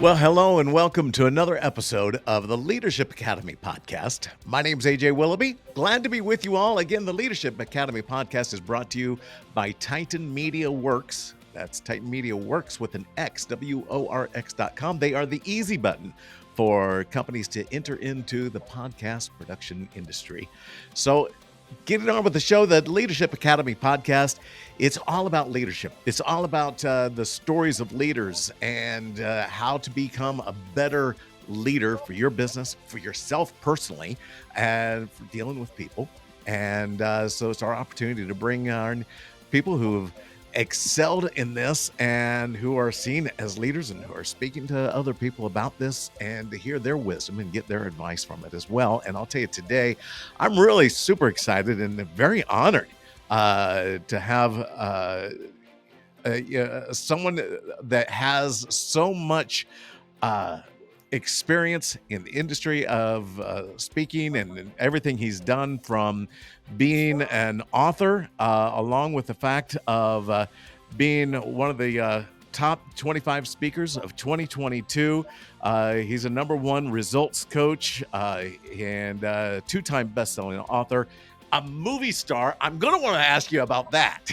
Well, hello and welcome to another episode of the Leadership Academy podcast. My name's AJ Willoughby. Glad to be with you all. Again, the Leadership Academy podcast is brought to you by Titan Media Works. That's Titan Media Works with an X, WORX.com. They are the easy button for companies to enter into the podcast production industry. So, getting on with the show, the Leadership Academy podcast. It's all about leadership. It's all about the stories of leaders and how to become a better leader for your business, for yourself personally, and for dealing with people. And so it's our opportunity to bring our people who have excelled in this and who are seen as leaders and who are speaking to other people about this and to hear their wisdom and get their advice from it as well. And I'll tell you today, I'm really super excited and very honored to have someone that has so much experience in the industry of speaking and everything he's done, from being an author, along with the fact of being one of the top 25 speakers of 2022. He's a #1 results coach and two-time best-selling author. A movie star. I'm going to want to ask you about that,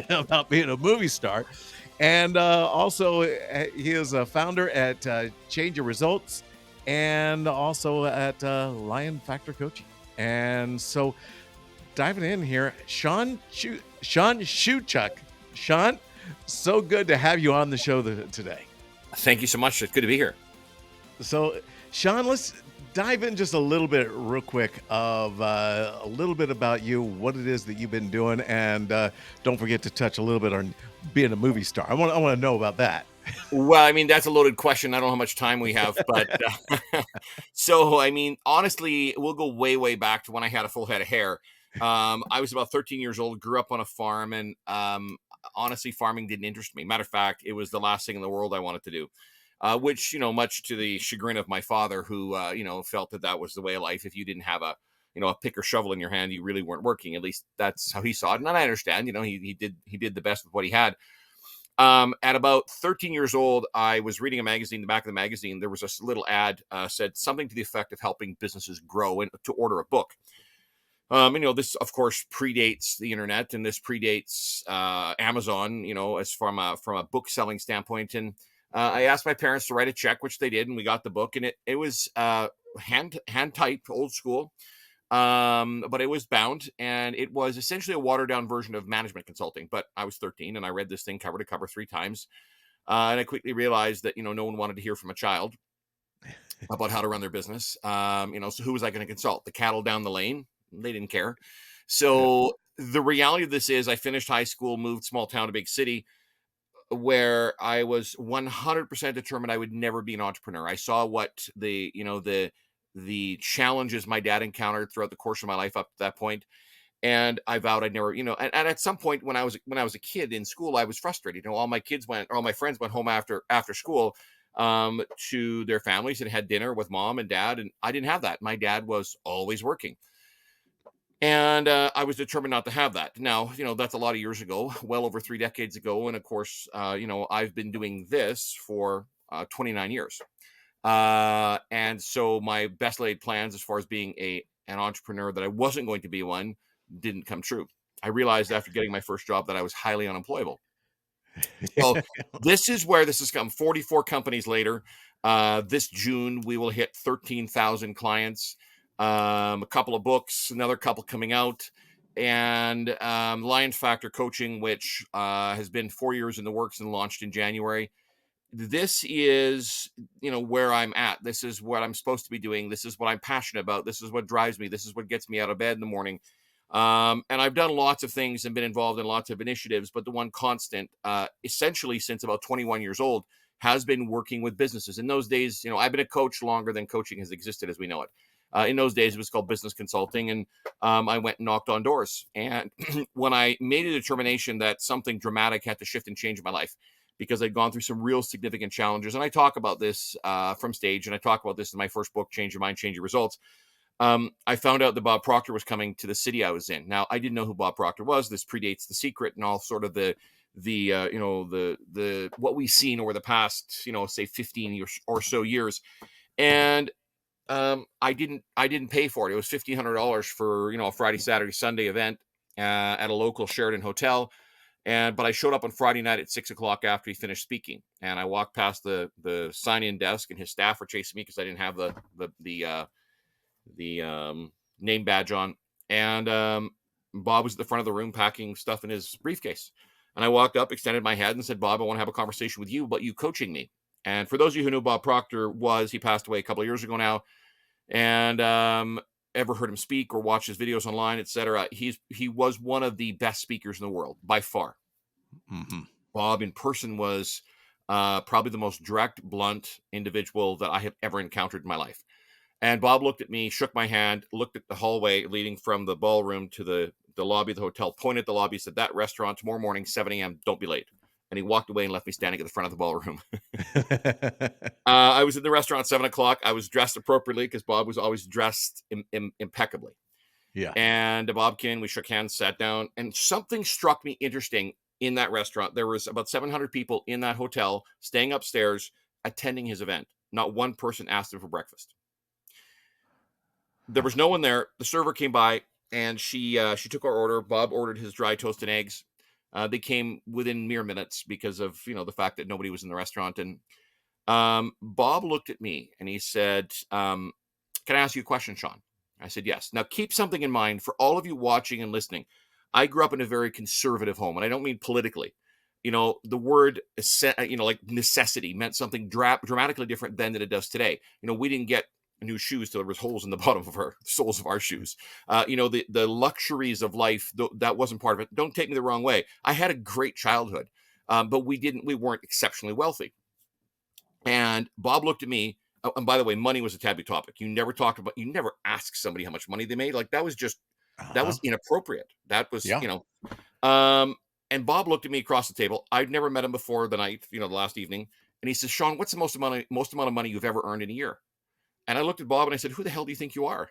about being a movie star. And also, he is a founder at Change Your Results and also at Lion Factor Coaching. And so, diving in here, Shawn Shewchuk. Shawn, so good to have you on the show today. Thank you so much. It's good to be here. So, Shawn, let's dive in just a little bit real quick of a little bit about you, what it is that you've been doing, and don't forget to touch a little bit on being a movie star. I want to know about that. Well, I mean, that's a loaded question. I don't know how much time we have, but so, I mean, honestly, we'll go way, way back to when I had a full head of hair. I was about 13 years old, grew up on a farm, and honestly, farming didn't interest me. Matter of fact, it was the last thing in the world I wanted to do. Which, much to the chagrin of my father, who, felt that was the way of life. If you didn't have a pick or shovel in your hand, you really weren't working. At least that's how he saw it. And I understand, he did the best with what he had. At about 13 years old, I was reading a magazine. The back of the magazine, there was a little ad said something to the effect of helping businesses grow and to order a book. This of course predates the internet, and this predates Amazon, as from a book selling standpoint. And I asked my parents to write a check, which they did, and we got the book. And it was hand typed, old school, but it was bound, and it was essentially a watered down version of management consulting. But I was 13, and I read this thing cover to cover 3 times, and I quickly realized that no one wanted to hear from a child about how to run their business. So who was I going to consult? The cattle down the lane? They didn't care. So the reality of this is, I finished high school, moved small town to big city, where I was 100% determined I would never be an entrepreneur. I saw what the challenges my dad encountered throughout the course of my life up to that point. And I vowed I'd never, and at some point when I was a kid in school, I was frustrated. All my friends went home after school to their families and had dinner with mom and dad. And I didn't have that. My dad was always working. And I was determined not to have that. Now, that's a lot of years ago, well over 3 decades ago. And of course, I've been doing this for 29 years. And so my best laid plans as far as being an entrepreneur, that I wasn't going to be one, didn't come true. I realized after getting my first job that I was highly unemployable. So this is where this has come. 44 companies later, this June, we will hit 13,000 clients. A couple of books, another couple coming out, and Lion Factor Coaching, which has been 4 years in the works and launched in January. This is, where I'm at. This is what I'm supposed to be doing. This is what I'm passionate about. This is what drives me. This is what gets me out of bed in the morning. And I've done lots of things and been involved in lots of initiatives, but the one constant, essentially since about 21 years old, has been working with businesses. In those days, I've been a coach longer than coaching has existed as we know it. In those days, it was called business consulting, and I went and knocked on doors. And when I made a determination that something dramatic had to shift and change in my life, because I'd gone through some real significant challenges, and I talk about this from stage, and I talk about this in my first book, Change Your Mind, Change Your Results. I found out that Bob Proctor was coming to the city I was in. Now, I didn't know who Bob Proctor was. This predates The Secret and all sort of the the what we've seen over the past, say 15 years or so years. And I didn't pay for it. It was $1,500 for, a Friday, Saturday, Sunday event at a local Sheraton hotel. But I showed up on Friday night at 6 o'clock after he finished speaking, and I walked past the sign-in desk, and his staff were chasing me because I didn't have the name badge on. And Bob was at the front of the room packing stuff in his briefcase. And I walked up, extended my hand, and said, "Bob, I want to have a conversation with you about you coaching me." And for those of you who know Bob Proctor he passed away a couple of years ago now. And ever heard him speak or watch his videos online, etc. He was one of the best speakers in the world by far. Mm-hmm. Bob in person was probably the most direct, blunt individual that I have ever encountered in my life. And Bob looked at me, shook my hand, looked at the hallway leading from the ballroom to the lobby of the hotel, pointed at the lobby, said, "That restaurant tomorrow morning, 7 a.m., don't be late." And he walked away and left me standing at the front of the ballroom. I was in the restaurant at 7 o'clock. I was dressed appropriately because Bob was always dressed impeccably. Yeah. And Bob came in, we shook hands, sat down, and something struck me interesting in that restaurant. There was about 700 people in that hotel staying upstairs attending his event. Not one person asked him for breakfast. There was no one there. The server came by, and she took our order. Bob ordered his dry toast and eggs. They came within mere minutes because of the fact that nobody was in the restaurant. And Bob looked at me and he said, "Can I ask you a question, Shawn?" I said, "Yes." Now keep something in mind for all of you watching and listening. I grew up in a very conservative home, and I don't mean politically. The word, like necessity meant something dramatically different then than it does today. We didn't get new shoes till there was holes in the bottom of our soles of our shoes. The luxuries of life, that wasn't part of it. Don't take me the wrong way. I had a great childhood, but we weren't exceptionally wealthy. And Bob looked at me. And by the way, money was a taboo topic. You never asked somebody how much money they made. Like that was inappropriate. That was, and Bob looked at me across the table. I'd never met him before the night, the last evening. And he says, "Shawn, what's the most amount of money you've ever earned in a year?" And I looked at Bob and I said, "Who the hell do you think you are?"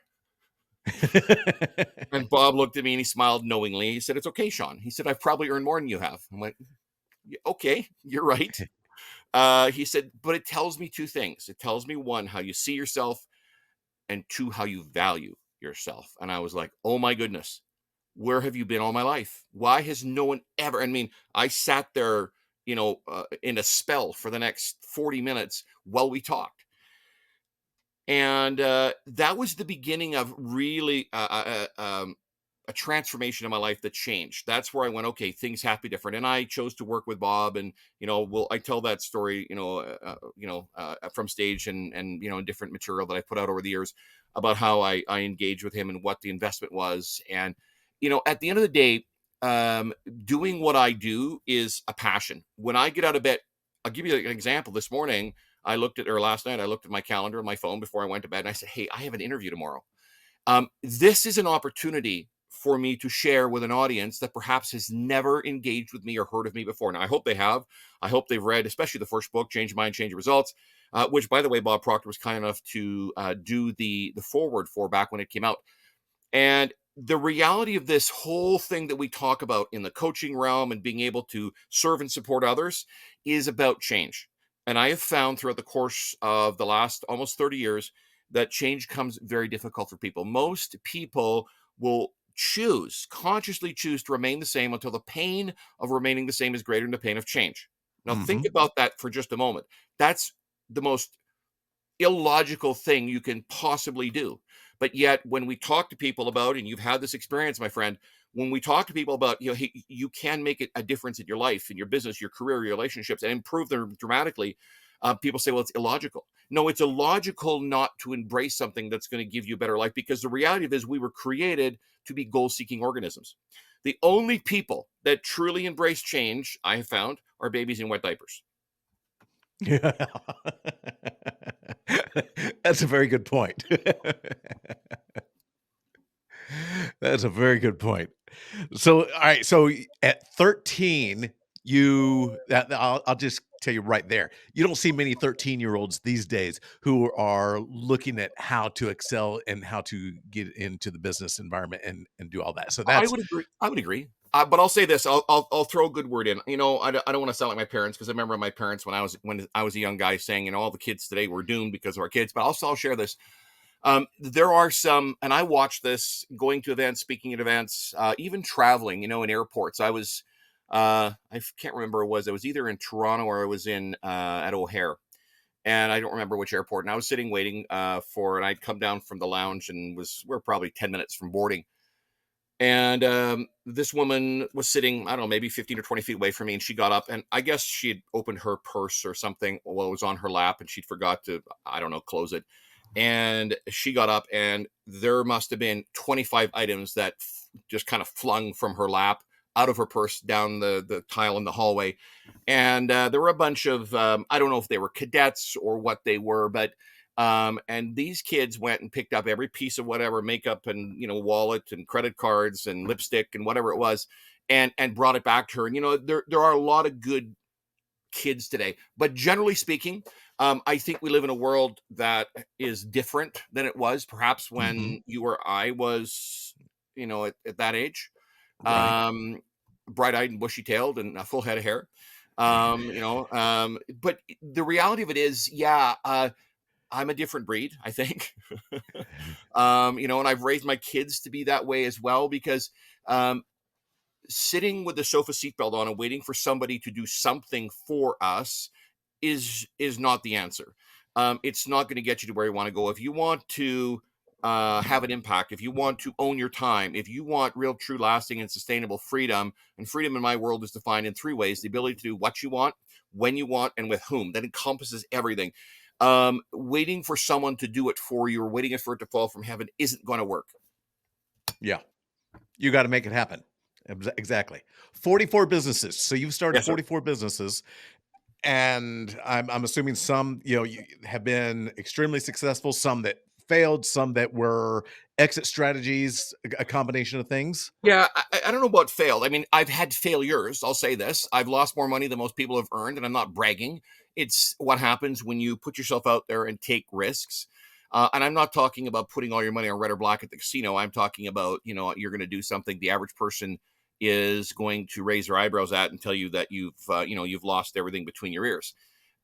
And Bob looked at me and he smiled knowingly. He said, "It's okay, Shawn." He said, "I've probably earned more than you have." I'm like, "Okay, you're right." He said, "But it tells me two things. It tells me, one, how you see yourself, and two, how you value yourself." And I was like, "Oh my goodness, where have you been all my life? Why has no one ever?" I mean, I sat there, in a spell for the next 40 minutes while we talked. And that was the beginning of really a transformation in my life that changed. That's where I went, okay, things have to be different. And I chose to work with Bob, and I tell that story, from stage and different material that I put out over the years about how I engaged with him and what the investment was. And at the end of the day, doing what I do is a passion. When I get out of bed, I'll give you an example. Last night, I looked at my calendar on my phone before I went to bed, and I said, "Hey, I have an interview tomorrow." This is an opportunity for me to share with an audience that perhaps has never engaged with me or heard of me before. Now, I hope they have. I hope they've read, especially the first book, Change Your Mind, Change Your Results, which, by the way, Bob Proctor was kind enough to do the foreword for back when it came out. And the reality of this whole thing that we talk about in the coaching realm and being able to serve and support others is about change. And I have found throughout the course of the last almost 30 years that change comes very difficult for people. Most people will consciously choose to remain the same until the pain of remaining the same is greater than the pain of change. Now, think about that for just a moment. That's the most illogical thing you can possibly do. But yet, when we talk to people about, and you've had this experience, my friend, when we talk to people about, hey, you can make a difference in your life, in your business, your career, your relationships, and improve them dramatically, people say, well, it's illogical. No, it's illogical not to embrace something that's going to give you a better life, because the reality of it is we were created to be goal-seeking organisms. The only people that truly embrace change, I have found, are babies in wet diapers. Yeah. That's a very good point. That's a very good point. So, all right. So at 13, I'll just tell you right there, you don't see many 13-year-olds these days who are looking at how to excel and how to get into the business environment and do all that. So I that's would agree. I would agree. But I'll say this: I'll throw a good word in. I don't want to sound like my parents, because I remember my parents when I was a young guy saying, all the kids today were doomed because of our kids. But I'll share this. There are some, and I watch this going to events, speaking at events, even traveling. In airports. I can't remember I was either in Toronto or I was in at O'Hare, and I don't remember which airport. And I was sitting waiting and I'd come down from the lounge and we're probably 10 minutes from boarding. And this woman was sitting, I don't know, maybe 15 or 20 feet away from me. And she got up, and I guess she had opened her purse or something while it was on her lap, and she'd forgot to, I don't know, close it. And she got up, and there must have been 25 items that just kind of flung from her lap out of her purse down the tile in the hallway. And there were a bunch of, I don't know if they were cadets or what they were, but and these kids went and picked up every piece of whatever makeup and wallet and credit cards and lipstick and whatever it was, and brought it back to her. And there are a lot of good kids today, but generally speaking, I think we live in a world that is different than it was perhaps Hmm. when you or I was, at that age. Right. Bright-eyed and bushy-tailed and a full head of hair. But the reality of it is, yeah, I'm a different breed, I think. And I've raised my kids to be that way as well, because um, sitting with the sofa seatbelt on and waiting for somebody to do something for us is not the answer. It's not going to get you to where you want to go. If you want to have an impact, if you want to own your time, if you want real, true, lasting, and sustainable freedom, and freedom in my world is defined in three ways: the ability to do what you want, when you want, and with whom. That encompasses everything. Waiting for someone to do it for you or waiting for it to fall from heaven isn't going to work. Yeah. You got to make it happen. Exactly. 44 businesses. So you've started Yes, sir. 44 businesses, and I'm assuming some, you have been extremely successful, some that failed, some that were exit strategies, a combination of things. Yeah, I don't know about failed. I mean, I've had failures. I'll say this: I've lost more money than most people have earned, and I'm not bragging. It's what happens when you put yourself out there and take risks. And I'm not talking about putting all your money on red or black at the casino. I'm talking about, you're going to do something the average person is going to raise their eyebrows at and tell you that you've lost everything between your ears.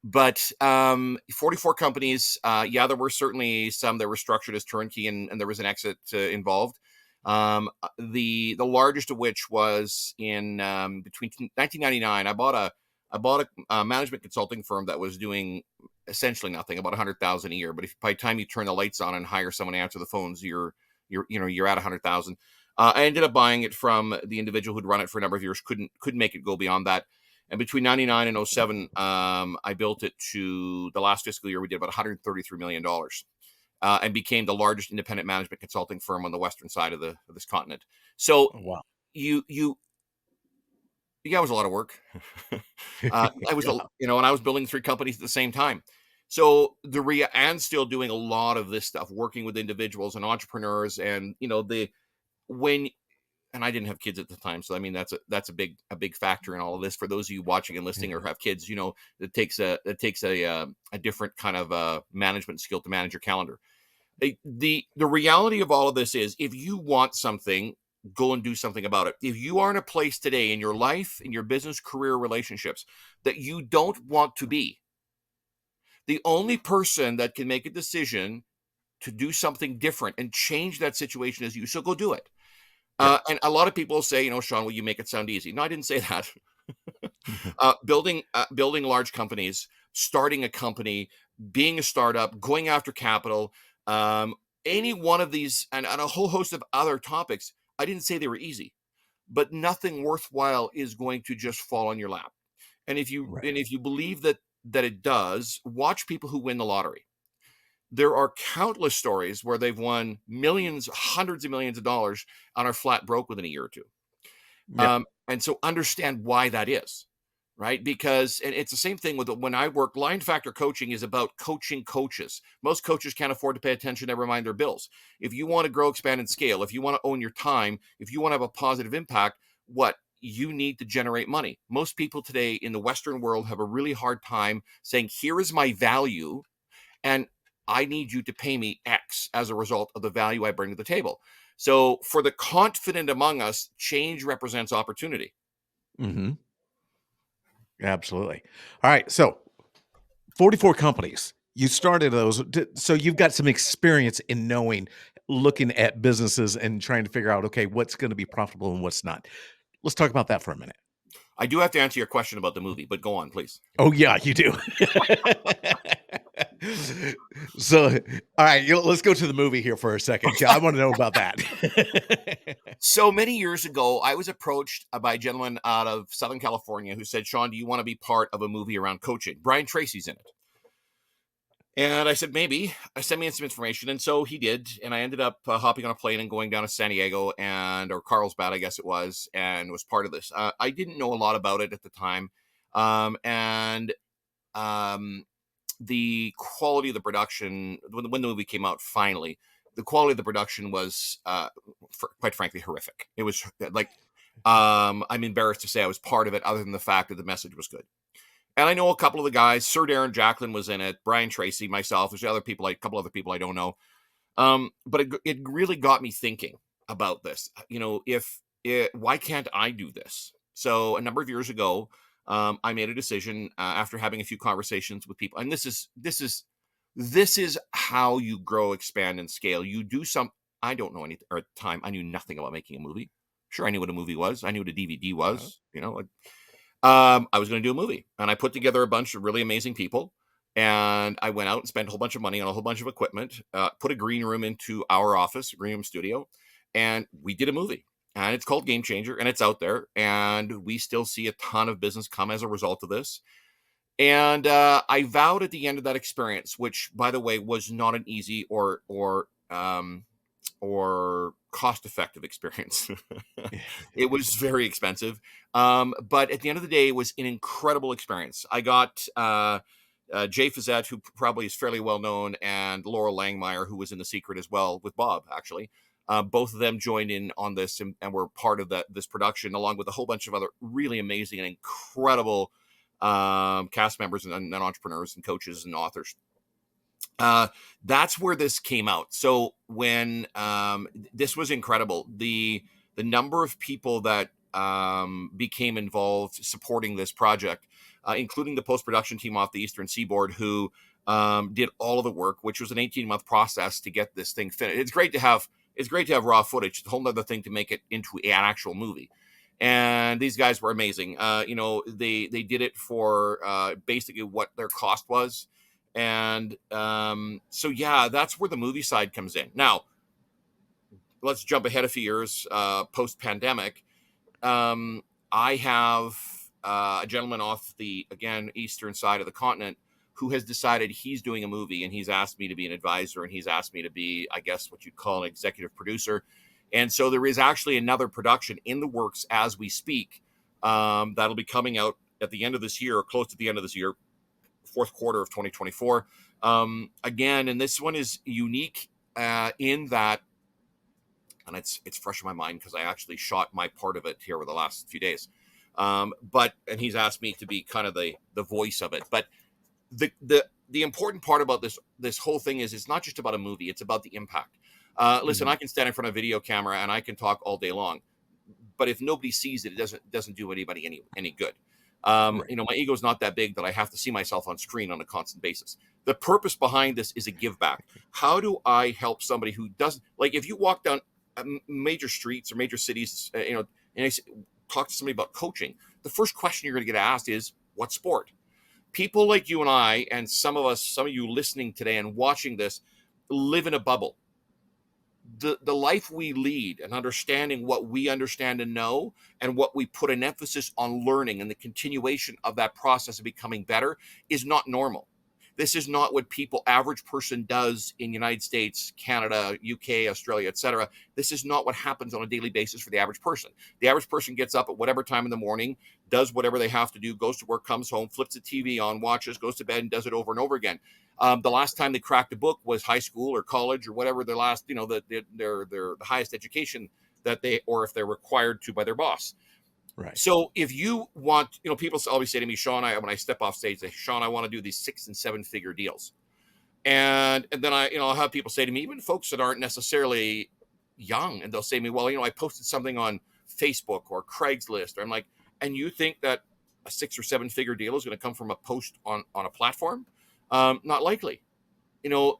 But 44 companies, yeah, there were certainly some that were structured as turnkey, and there was an exit involved. The largest of which was in between 1999. I bought a management consulting firm that was doing essentially nothing, about 100,000 a year. But if by the time you turn the lights on and hire someone to answer the phones, you're at 100,000. I ended up buying it from the individual who'd run it for a number of years. Couldn't make it go beyond that. And between 99 and '07, I built it to the last fiscal year. We did about $133 million, and became the largest independent management consulting firm on the western side of this continent. So Oh, wow. you yeah, it was a lot of work. I was, Yeah. and I was building three companies at the same time. So and still doing a lot of this stuff, working with individuals and entrepreneurs, and when and I didn't have kids at the time, so I mean that's a big factor in all of this. For those of you watching and listening or have kids, it takes a different kind of management skill to manage your calendar. The reality of all of this is, if you want something, go and do something about it. If you are in a place today in your life, in your business, career, relationships, that you don't want to be, the only person that can make a decision to do something different and change that situation is you. So go do it. Yeah. And a lot of people say, Shawn, will you make it sound easy? No, I didn't say that. Building large companies, starting a company, being a startup, going after capital, um, any one of these, and a whole host of other topics. I didn't say they were easy, but nothing worthwhile is going to just fall on your lap. And if you Right. and if you believe that it does, watch people who win the lottery. There are countless stories where they've won millions, hundreds of millions of dollars, and are flat broke within a year or two. Yeah. And so understand why that is, right? Because, and it's the same thing with when I work. Line Factor coaching is about coaching coaches. Most coaches can't afford to pay attention, never mind their bills. If you want to grow, expand, and scale, if you want to own your time, if you want to have a positive impact, what you need to generate money. Most people today in the Western world have a really hard time saying, here is my value, and I need you to pay me X as a result of the value I bring to the table. So for the confident among us, change represents opportunity. Hmm. Absolutely. All right. So 44 companies. You started those. So you've got some experience in knowing, looking at businesses and trying to figure out, okay, what's going to be profitable and what's not. Let's talk about that for a minute. I do have to answer your question about the movie, but go on, please. Oh, yeah, you do. So, all right, let's go to the movie here for a second. I want to know about that. So many years ago, I was approached by a gentleman out of Southern California who said, Shawn, do you want to be part of a movie around coaching? Brian Tracy's in it. And I said, maybe. Send me in some information. And so he did. And I ended up hopping on a plane and going down to San Diego or Carlsbad, I guess it was, and was part of this. I didn't know a lot about it at the time. And the quality of the production, when the movie came out finally, the quality of the production was, quite frankly, horrific. It was like, I'm embarrassed to say I was part of it, other than the fact that the message was good. And I know a couple of the guys. Sir Darren Jacklin was in it. Brian Tracy, myself. There's other people, like a couple other people I don't know. But it really got me thinking about this. Why can't I do this? So a number of years ago, I made a decision after having a few conversations with people, and this is how you grow, expand, and scale. You do some. I don't know any, or at the time I knew nothing about making a movie. Sure, I knew what a movie was. I knew what a DVD was. I was going to do a movie, and I put together a bunch of really amazing people, and I went out and spent a whole bunch of money on a whole bunch of equipment, put a green room into our office, green room studio, and we did a movie. And it's called Game Changer, and it's out there, and we still see a ton of business come as a result of this. And I vowed at the end of that experience, which, by the way, was not an easy or cost-effective experience. It was very expensive. But at the end of the day, it was an incredible experience. I got Jay Fazette, who probably is fairly well known, and Laurel Langmeyer, who was in The Secret as well, with Bob, actually. Both of them joined in on this and were part of this production, along with a whole bunch of other really amazing and incredible cast members and entrepreneurs and coaches and authors. That's where this came out. So when this was incredible, the number of people that became involved supporting this project, including the post-production team off the Eastern Seaboard, who did all of the work, which was an 18-month process to get this thing finished. It's great to have raw footage. It's a whole other thing to make it into an actual movie. And these guys were amazing. They did it for basically what their cost was. And so, yeah, that's where the movie side comes in. Now, let's jump ahead a few years post-pandemic. I have a gentleman off the, again, eastern side of the continent who has decided he's doing a movie, and he's asked me to be an advisor, and he's asked me to be, I guess, what you'd call an executive producer. And so there is actually another production in the works as we speak that'll be coming out at the end of this year, or close to the end of this year, fourth quarter of 2024. Again, and this one is unique in that, and it's fresh in my mind because I actually shot my part of it here over the last few days. And he's asked me to be kind of the voice of it. But the important part about this whole thing is it's not just about a movie, it's about the impact. Listen, I can stand in front of a video camera and I can talk all day long, but if nobody sees it, it doesn't do anybody any good. Right. My ego is not that big that I have to see myself on screen on a constant basis. The purpose behind this is a give back. How do I help somebody who doesn't, like, if you walk down major streets or major cities, and I talk to somebody about coaching, the first question you're going to get asked is, what sport? People like you and I, and some of you listening today and watching this, live in a bubble. The life we lead and understanding what we understand and know, and what we put an emphasis on learning and the continuation of that process of becoming better, is not normal. This is not what average person does in United States, Canada, UK, Australia, etc. This is not what happens on a daily basis for the average person. The average person gets up at whatever time in the morning, does whatever they have to do, goes to work, comes home, flips the TV on, watches, goes to bed, and does it over and over again. The last time they cracked a book was high school or college or whatever their last, their the highest education or if they're required to by their boss. Right. So if you want, people always say to me, Shawn, when I step off stage, they say, Shawn, I want to do these 6 and 7 figure deals. And then I'll have people say to me, even folks that aren't necessarily young, and they'll say to me, well, I posted something on Facebook or Craigslist, or I'm like, and you think that a 6 or 7 figure deal is going to come from a post on a platform? Not likely.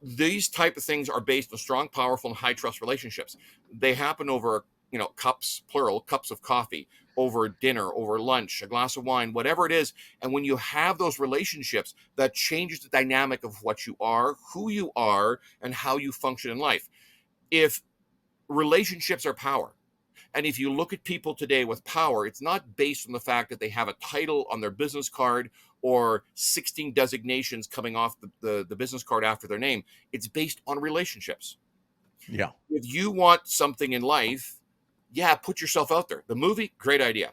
These type of things are based on strong, powerful, and high trust relationships. They happen over, cups, plural, cups of coffee, over dinner, over lunch, a glass of wine, whatever it is. And when you have those relationships, that changes the dynamic of what you are, who you are, and how you function in life. If relationships are power, and if you look at people today with power, it's not based on the fact that they have a title on their business card or 16 designations coming off the business card after their name. It's based on relationships. Yeah. If you want something in life, yeah, put yourself out there. The movie, great idea.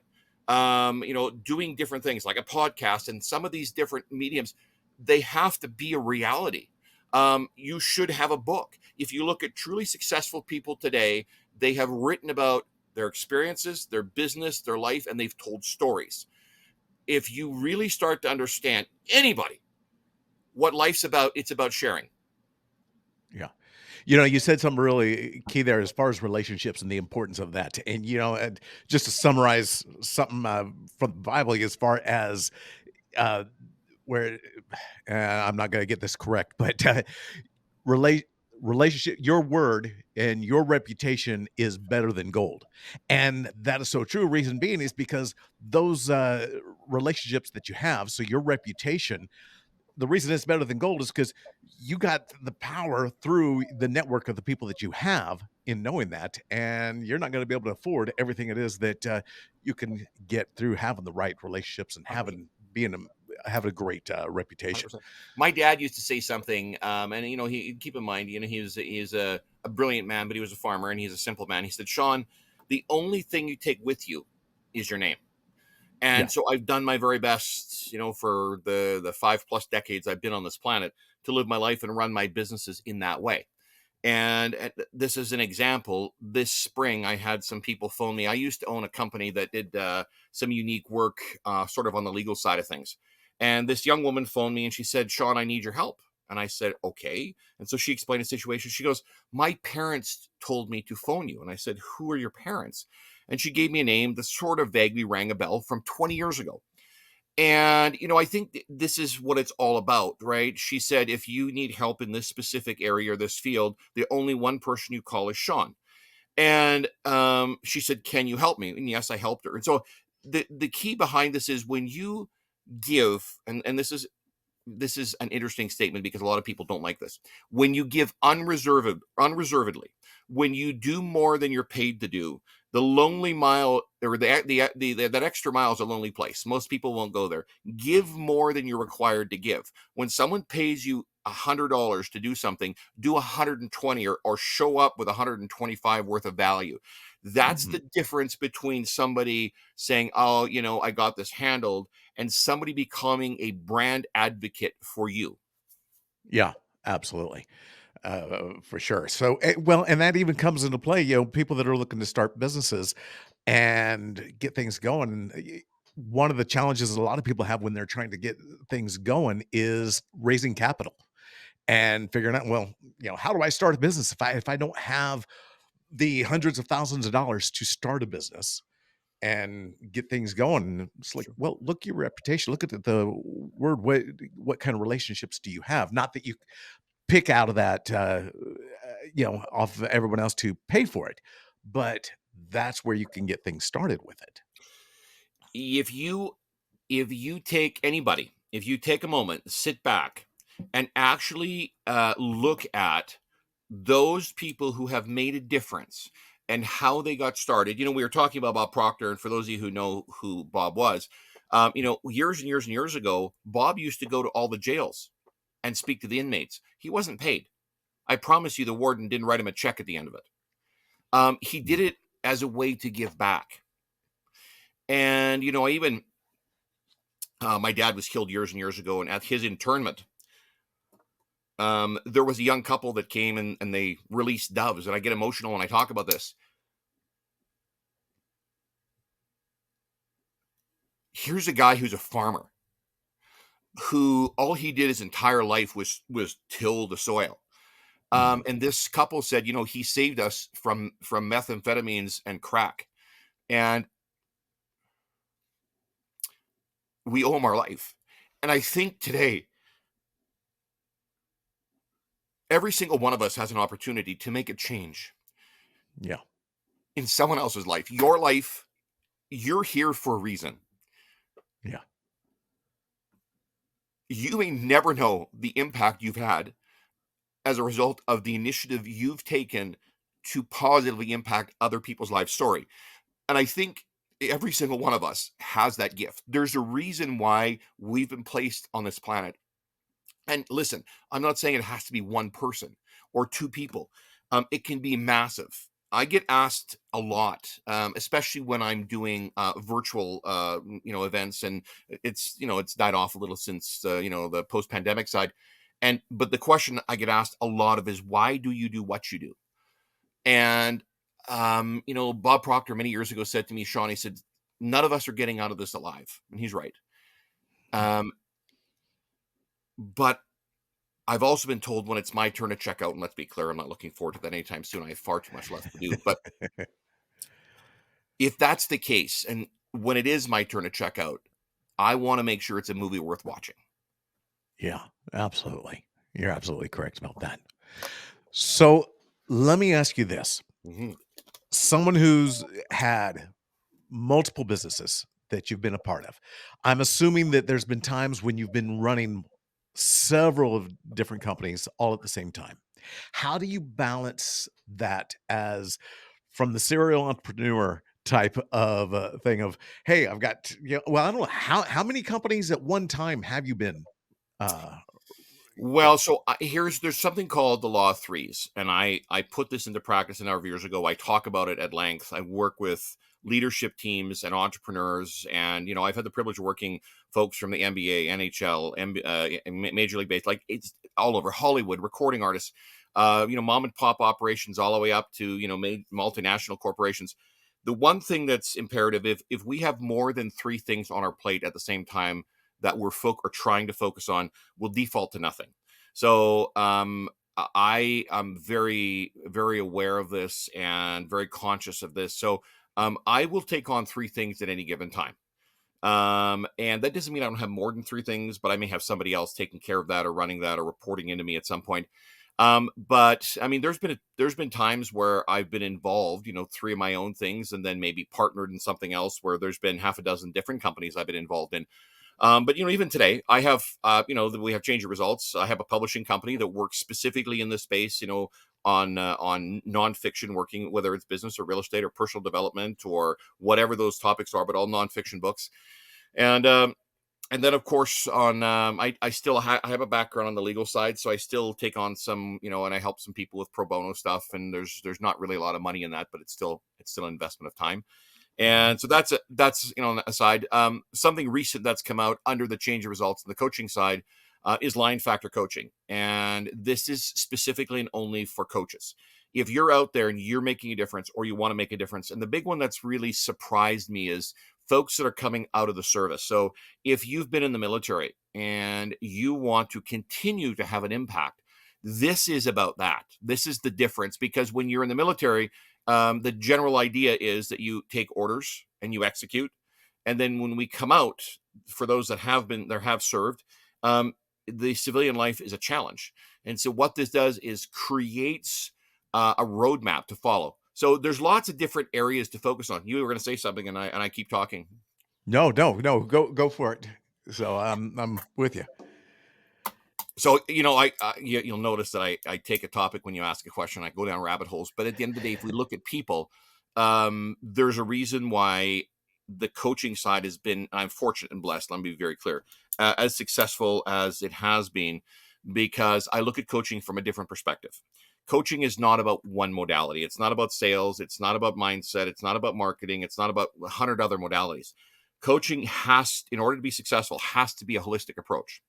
Doing different things like a podcast and some of these different mediums, they have to be a reality. You should have a book. If you look at truly successful people today, they have written about their experiences, their business, their life, and they've told stories. If you really start to understand anybody, what life's about, it's about sharing. Yeah. You said something really key there as far as relationships and the importance of that. And just to summarize something from the Bible, as far as uh, where I'm not going to get this correct, but relate relationship, your word and your reputation is better than gold, and that is so true. Reason being is because those relationships that you have, so your reputation, the reason it's better than gold is because you got the power through the network of the people that you have in knowing that, and you're not going to be able to afford everything it is that you can get through having the right relationships and 100%. having a great reputation. 100%. My dad used to say something, and he keep in mind, he's a brilliant man, but he was a farmer and he's a simple man. He said, Shawn, the only thing you take with you is your name. Yeah. And so I've done my very best, for the 5+ decades I've been on this planet, to live my life and run my businesses in that way. And this is an example. This spring, I had some people phone me. I used to own a company that did some unique work, sort of on the legal side of things. And this young woman phoned me and she said, Shawn, I need your help. And I said, okay. And so she explained the situation. She goes, my parents told me to phone you. And I said, who are your parents? And she gave me a name that sort of vaguely rang a bell from 20 years ago. And, I think this is what it's all about, right? She said, if you need help in this specific area or this field, the only one person you call is Shawn. And she said, can you help me? And yes, I helped her. And so the key behind this is when you give, and this is an interesting statement because a lot of people don't like this. When you give unreservedly, when you do more than you're paid to do, the lonely mile, or that extra mile, is a lonely place. Most people won't go there. Give more than you're required to give. When someone pays you $100 to do something, do 120, or show up with 125 worth of value. That's the difference between somebody saying, oh, I got this handled, and somebody becoming a brand advocate for you. Yeah, absolutely. For sure. So, and that even comes into play, people that are looking to start businesses and get things going. And one of the challenges a lot of people have when they're trying to get things going is raising capital and figuring out, well, how do I start a business if I don't have the hundreds of thousands of dollars to start a business and get things going? And it's like, Sure. well, look at your reputation. Look at the word. What kind of relationships do you have? Not that you pick out of that, off of everyone else to pay for it, but that's where you can get things started with it. If you take anybody, if you take a moment, sit back, and actually look at those people who have made a difference and how they got started. We were talking about Bob Proctor, and for those of you who know who Bob was, years and years and years ago, Bob used to go to all the jails and speak to the inmates. He wasn't paid. I promise you, the warden didn't write him a check at the end of it. He did it as a way to give back. And I even my dad was killed years and years ago, and at his internment, there was a young couple that came and they released doves, and I get emotional when I talk about this. Here's a guy who's a farmer, who all he did his entire life was till the soil. And this couple said, he saved us from methamphetamines and crack, and we owe him our life. And I think today, every single one of us has an opportunity to make a change Yeah. in someone else's life. Your life, you're here for a reason. Yeah. You may never know the impact you've had as a result of the initiative you've taken to positively impact other people's lives. Sorry. And I think every single one of us has that gift. There's a reason why we've been placed on this planet. And listen, I'm not saying it has to be one person or two people. It can be massive. I get asked a lot, especially when I'm doing virtual, events, and it's died off a little since the post-pandemic side. But the question I get asked a lot of is, why do you do what you do? And Bob Proctor many years ago said to me, Shawn, he said, none of us are getting out of this alive, and he's right. But I've also been told when it's my turn to check out, and let's be clear, I'm not looking forward to that anytime soon. I have far too much left to do. But if that's the case, and when it is my turn to check out, I want to make sure it's a movie worth watching. Yeah, absolutely. You're absolutely correct about that. So let me ask you this. Mm-hmm. Someone who's had multiple businesses that you've been a part of, I'm assuming that there's been times when you've been running several of different companies all at the same time. How do you balance that as from the serial entrepreneur type of thing of, hey, I've got, I don't know, how many companies at one time have you been? Uh, Well, so there's something called the law of threes, and I put this into practice a number of years ago. I talk about it at length. I work with leadership teams and entrepreneurs, and I've had the privilege of working folks from the NBA, NHL, Major League Baseball, like it's all over Hollywood, recording artists, mom and pop operations, all the way up to multinational corporations. The one thing that's imperative, if we have more than three things on our plate at the same time that we're trying to focus on, will default to nothing. So I am very, very aware of this and very conscious of this. So I will take on three things at any given time. And that doesn't mean I don't have more than three things, but I may have somebody else taking care of that or running that or reporting into me at some point. But I mean, there's been times where I've been involved, three of my own things, and then maybe partnered in something else where there's been half a dozen different companies I've been involved in. But even today, I have, we have Change Your Results. I have a publishing company that works specifically in this space, on nonfiction, working whether it's business or real estate or personal development or whatever those topics are, but all nonfiction books. And then, of course, on I still I have a background on the legal side, so I still take on some, and I help some people with pro bono stuff. And there's not really a lot of money in that, but it's still an investment of time. And so that's aside. Something recent that's come out under the Change of Results and the coaching side is Line Factor Coaching, and this is specifically and only for coaches. If you're out there and you're making a difference, or you want to make a difference, and the big one that's really surprised me is folks that are coming out of the service. So if you've been in the military and you want to continue to have an impact, this is about that. This is the difference, because when you're in the military, the general idea is that you take orders and you execute. And then when we come out, for those that have served, the civilian life is a challenge. And so what this does is creates a roadmap to follow. So there's lots of different areas to focus on. You were going to say something, and I keep talking. No, go for it. So I'm with you. So, you'll notice that I take a topic when you ask a question, I go down rabbit holes. But at the end of the day, if we look at people, there's a reason why the coaching side has been, I'm fortunate and blessed, let me be very clear, as successful as it has been, because I look at coaching from a different perspective. Coaching is not about one modality. It's not about sales. It's not about mindset. It's not about marketing. It's not about 100 other modalities. Coaching in order to be successful, has to be a holistic approach.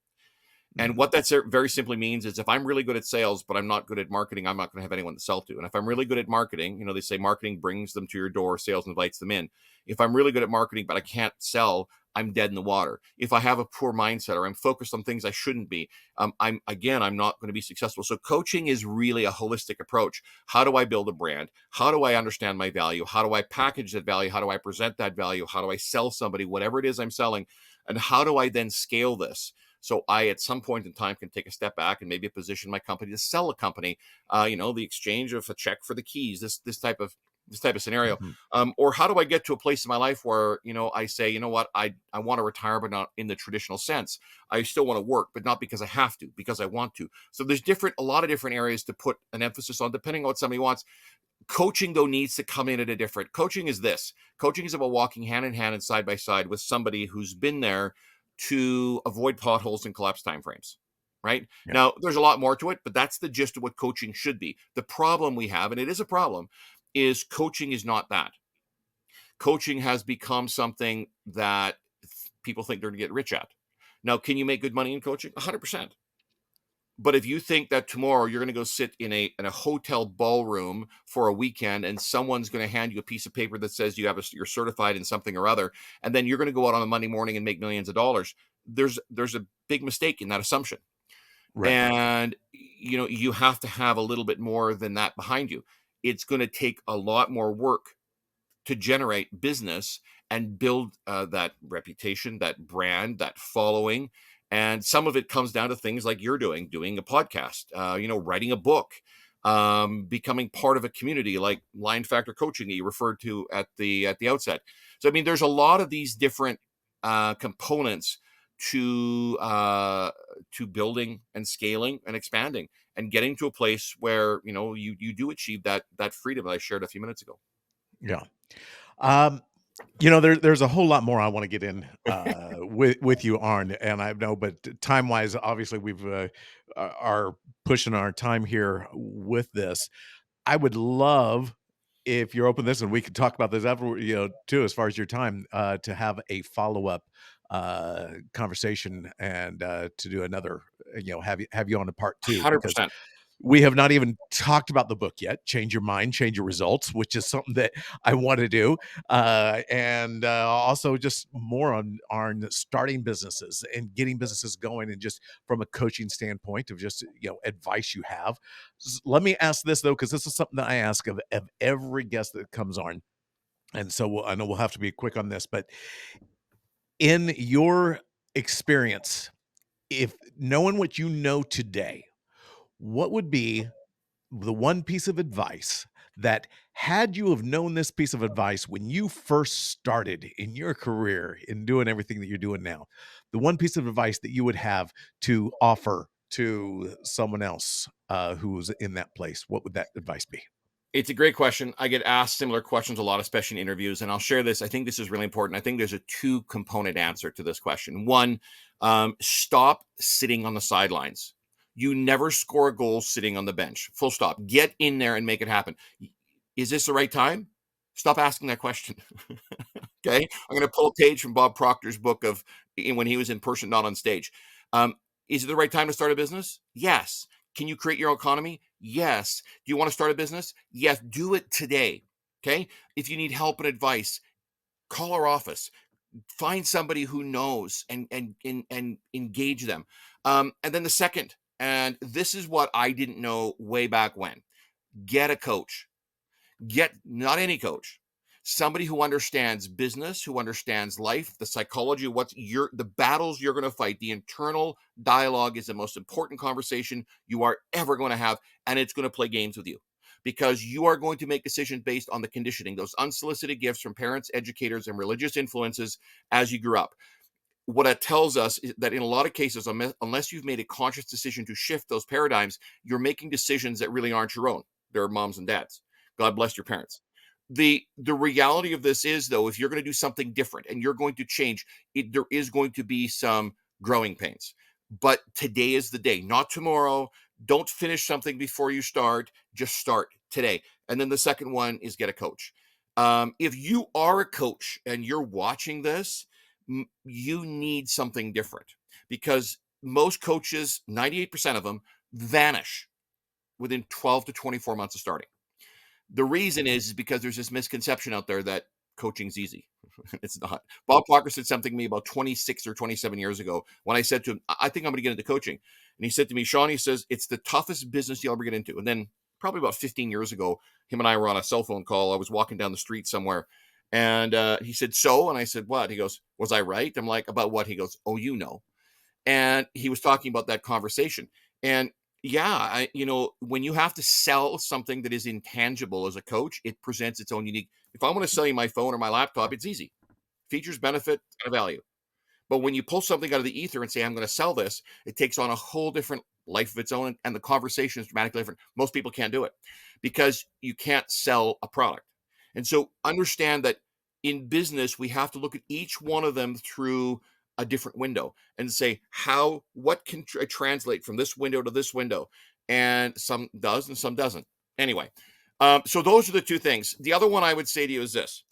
And Mhm. what that very simply means is if I'm really good at sales, but I'm not good at marketing, I'm not going to have anyone to sell to. And if I'm really good at marketing, they say marketing brings them to your door, sales invites them in. If I'm really good at marketing, but I can't sell, I'm dead in the water. If I have a poor mindset or I'm focused on things I shouldn't be, I'm not going to be successful. So coaching is really a holistic approach. How do I build a brand? How do I understand my value? How do I package that value? How do I present that value? How do I sell somebody whatever it is I'm selling? And how do I then scale this? So I, at some point in time, can take a step back and maybe position my company to sell a company. The exchange of a check for the keys. This type of scenario. Mhm. Or how do I get to a place in my life where I say, what, I want to retire, but not in the traditional sense. I still want to work, but not because I have to, because I want to. So there's a lot of different areas to put an emphasis on, depending on what somebody wants. Coaching, though, needs to come in at a different. Coaching is this. Coaching is about walking hand in hand and side by side with somebody who's been there to avoid potholes and collapse timeframes. Right Yeah. now, there's a lot more to it, but that's the gist of what coaching should be. The problem we have, and it is a problem, is coaching is not that. Coaching has become something that people think they're going to get rich at. Now, can you make good money in coaching? 100%. But if you think that tomorrow you're going to go sit in a hotel ballroom for a weekend and someone's going to hand you a piece of paper that says you're certified in something or other, and then you're going to go out on a Monday morning and make millions of dollars, there's a big mistake in that assumption. Right. And you have to have a little bit more than that behind you. It's going to take a lot more work to generate business and build that reputation, that brand, that following. And some of it comes down to things like you're doing a podcast, writing a book, becoming part of a community like Lion Factor Coaching that you referred to at the outset. So I mean, there's a lot of these different components to building and scaling and expanding and getting to a place where you do achieve that freedom that I shared a few minutes ago. Yeah. Um, there's a whole lot more I want to get in with you, Arn, and I know, but time wise, obviously we've are pushing our time here with this. I would love if you're open to this, and we could talk about this after, too, as far as your time, to have a follow up conversation and to do another, have you on a part two, because 100%. we have not even talked about the book yet, Change Your Mind, Change Your Results, which is something that I want to do. And also just more on starting businesses and getting businesses going, and just from a coaching standpoint of just, advice you have. Let me ask this, though, because this is something that I ask of every guest that comes on. And so I know we'll have to be quick on this, but in your experience, if knowing what you know today, what would be the one piece of advice that, had you have known this piece of advice when you first started in your career in doing everything that you're doing now, the one piece of advice that you would have to offer to someone else who's in that place, what would that advice be? It's a great question. I get asked similar questions a lot, especially in interviews, and I'll share this. I think this is really important. I think there's a two component answer to this question. One, stop sitting on the sidelines. You never score a goal sitting on the bench. Full stop. Get in there and make it happen. Is this the right time? Stop asking that question. Okay. I'm going to pull a page from Bob Proctor's book of when he was in person, not on stage. Um, is it the right time to start a business? Yes. Can you create your economy? Yes. Do you want to start a business? Yes. Do it today. Okay. If you need help and advice, call our office. Find somebody who knows and engage them. And then the second, and this is what I didn't know way back when, get a coach. Get not any coach, somebody who understands business, who understands life, the psychology, the battles you're going to fight. The internal dialogue is the most important conversation you are ever going to have, and it's going to play games with you because you are going to make decisions based on the conditioning, those unsolicited gifts from parents, educators, and religious influences as you grew up. What it tells us is that in a lot of cases, unless you've made a conscious decision to shift those paradigms, you're making decisions that really aren't your own. They're moms and dads. God bless your parents. The reality of this is, though, if you're going to do something different and you're going to change, there is going to be some growing pains. But today is the day, not tomorrow. Don't finish something before you start. Just start today. And then the second one is get a coach. If you are a coach and you're watching this, you need something different because most coaches, 98% of them, vanish within 12 to 24 months of starting. The reason is because there's this misconception out there that coaching's easy. It's not. Bob Proctor said something to me about 26 or 27 years ago when I said to him, I think I'm going to get into coaching. And he said to me, Shawn, he says, it's the toughest business you'll ever get into. And then probably about 15 years ago, him and I were on a cell phone call. I was walking down the street somewhere. And he said, so? And I said, what? He goes, was I right? I'm like, about what? He goes, oh, you know. And he was talking about that conversation. And yeah, when you have to sell something that is intangible as a coach, it presents its own unique. If I want to sell you my phone or my laptop, it's easy. Features, benefit, and value. But when you pull something out of the ether and say, I'm going to sell this, it takes on a whole different life of its own. And the conversation is dramatically different. Most people can't do it because you can't sell a product. And so understand that in business, we have to look at each one of them through a different window and say what can translate from this window to this window. And some does and some doesn't. Anyway, so those are the two things. The other one I would say to you is this: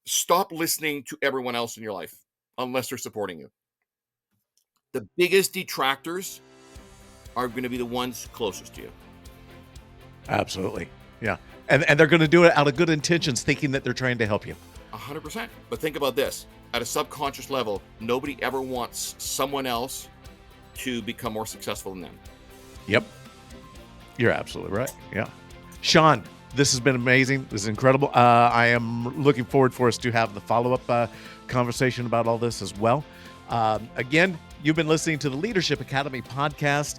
stop listening to everyone else in your life unless they're supporting you. The biggest detractors are going to be the ones closest to you. Absolutely. Yeah. And they're going to do it out of good intentions, thinking that they're trying to help you. 100%. But think about this. At a subconscious level, nobody ever wants someone else to become more successful than them. Yep. You're absolutely right. Yeah. Shawn, this has been amazing. This is incredible. I am looking forward for us to have the follow-up conversation about all this as well. Again, you've been listening to the Leadership Academy podcast,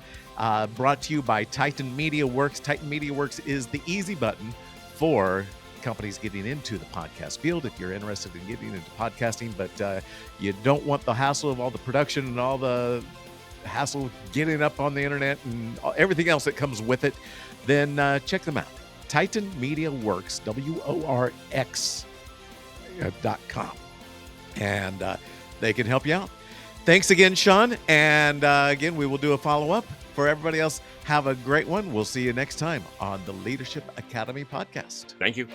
brought to you by Titan Media Works. Titan Media Works is the easy button for companies getting into the podcast field if you're interested in getting into podcasting, but you don't want the hassle of all the production and all the hassle getting up on the internet and everything else that comes with it, then check them out. Titan Media Works, WORX.com. And they can help you out. Thanks again, Shawn. And again, we will do a follow-up. For everybody else, have a great one. We'll see you next time on the Leadership Academy podcast. Thank you.